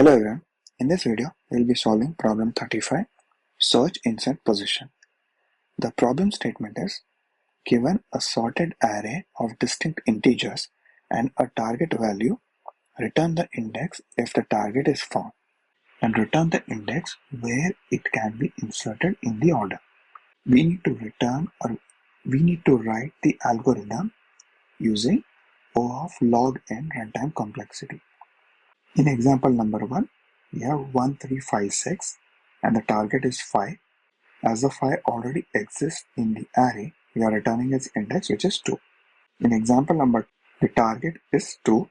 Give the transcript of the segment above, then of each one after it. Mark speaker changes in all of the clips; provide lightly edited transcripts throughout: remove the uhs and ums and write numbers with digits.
Speaker 1: Hello everyone, in this video we will be solving problem 35, search insert position. The problem statement is, given a sorted array of distinct integers and a target value, return the index if the target is found and return the index where it can be inserted in the order. We need to write the algorithm using O of log n runtime complexity. In example number 1, we have 1, 3, 5, 6 and the target is 5. As the 5 already exists in the array, we are returning its index, which is 2. In example number 2, the target is 2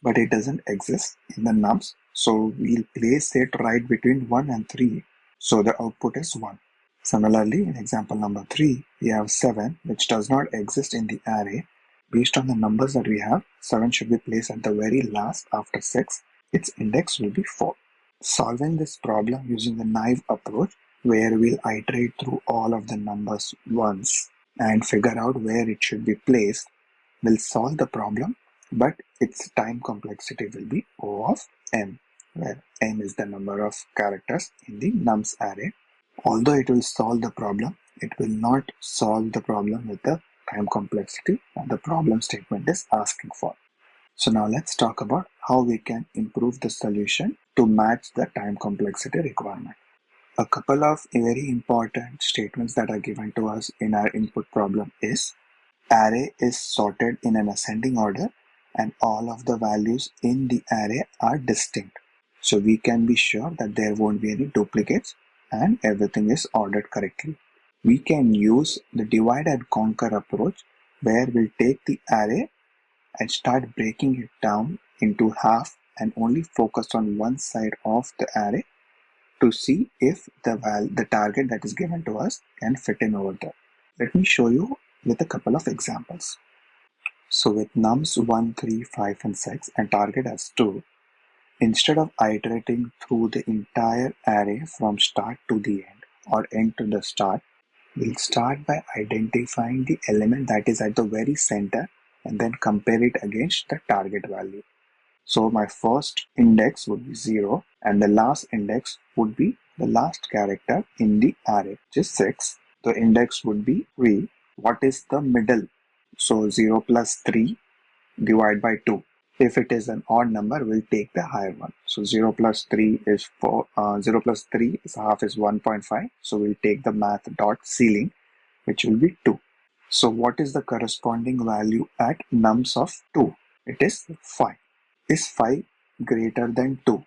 Speaker 1: but it doesn't exist in the nums, so we'll place it right between 1 and 3, so the output is 1. Similarly, in example number 3, we have 7 which does not exist in the array. Based on the numbers that we have, 7 should be placed at the very last after 6. Its index will be 4. Solving this problem using the naive approach, where we'll iterate through all of the numbers once and figure out where it should be placed, will solve the problem, but its time complexity will be O of m, where m is the number of characters in the nums array. Although it will solve the problem, it will not solve the problem with the time complexity that the problem statement is asking for. So now let's talk about how we can improve the solution to match the time complexity requirement. A couple of very important statements that are given to us in our input problem is, array is sorted in an ascending order and all of the values in the array are distinct. So we can be sure that there won't be any duplicates and everything is ordered correctly. We can use the divide and conquer approach, where we'll take the array and start breaking it down into half and only focus on one side of the array to see if the target that is given to us can fit in over there. Let me show you with a couple of examples. So with nums 1, 3, 5 and 6 and target as 2, instead of iterating through the entire array from start to the end or end to the start, we'll start by identifying the element that is at the very center and then compare it against the target value. So my first index would be 0 and the last index would be the last character in the array, which is 6. The index would be 3. What is the middle? So 0 plus 3 divided by 2. If it is an odd number, we'll take the higher one. So 0 plus 3 is 4. 0 plus 3 is half is 1.5. So we'll take the math dot ceiling, which will be 2. So what is the corresponding value at nums of 2? It is 5. Is 5 greater than 2?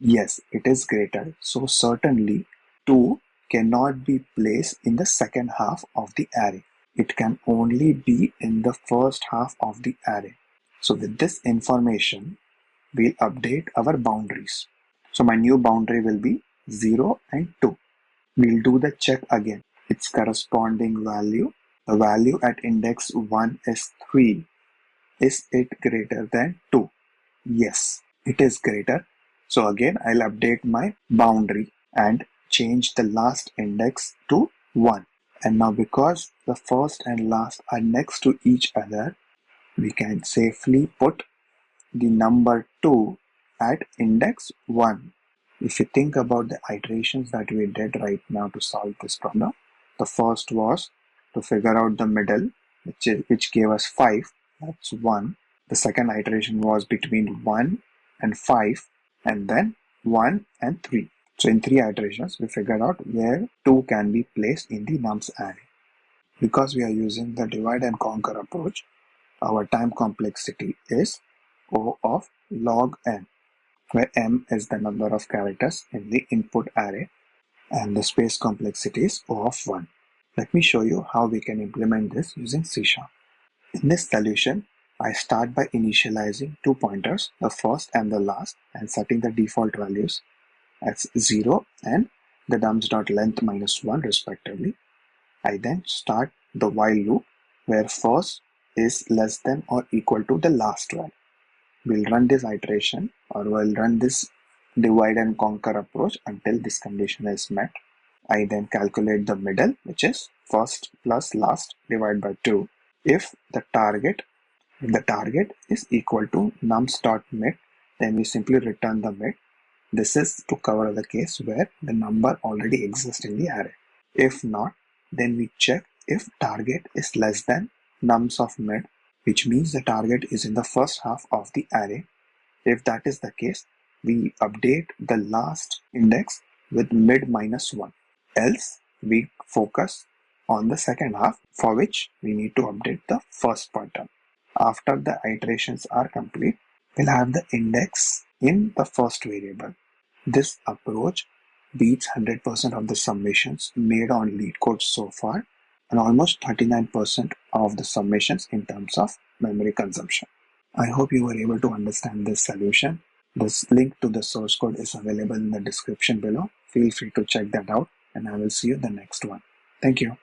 Speaker 1: Yes, it is greater. So certainly 2 cannot be placed in the second half of the array. It can only be in the first half of the array. So with this information, we'll update our boundaries. So my new boundary will be 0 and 2. We'll do the check again. Its corresponding value, the value at index 1 is 3. Is it greater than 2? Yes, it is greater. So again, I'll update my boundary and change the last index to 1. And now because the first and last are next to each other, we can safely put the number 2 at index 1. If you think about the iterations that we did right now to solve this problem, the first was to figure out the middle, which gave us 5, that's 1. The second iteration was between 1 and 5, and then 1 and 3. So in 3 iterations, we figured out where 2 can be placed in the nums array. Because we are using the divide and conquer approach, our time complexity is O of log n, where m is the number of characters in the input array and the space complexity is O of 1. Let me show you how we can implement this using C#. In this solution, I start by initializing 2 pointers, the first and the last, and setting the default values as 0 and the nums.length minus 1 respectively. I then start the while loop, where first is less than or equal to the last one. We'll run this iteration, or we'll run this divide and conquer approach until this condition is met. I then calculate the middle, which is first plus last divided by 2. If the target is equal to nums.mid, then we simply return the mid. This is to cover the case where the number already exists in the array. If not, then we check if target is less than nums of mid, which means the target is in the first half of the array. If that is the case, we update the last index with mid minus 1. Else, we focus on the second half, for which we need to update the first pointer. After the iterations are complete, we'll have the index in the first variable. This approach beats 100% of the summations made on LeetCode so far, and almost 39% of the summations in terms of memory consumption. I hope you were able to understand this solution. This link to the source code is available in the description below. Feel free to check that out, and I will see you in the next one. Thank you.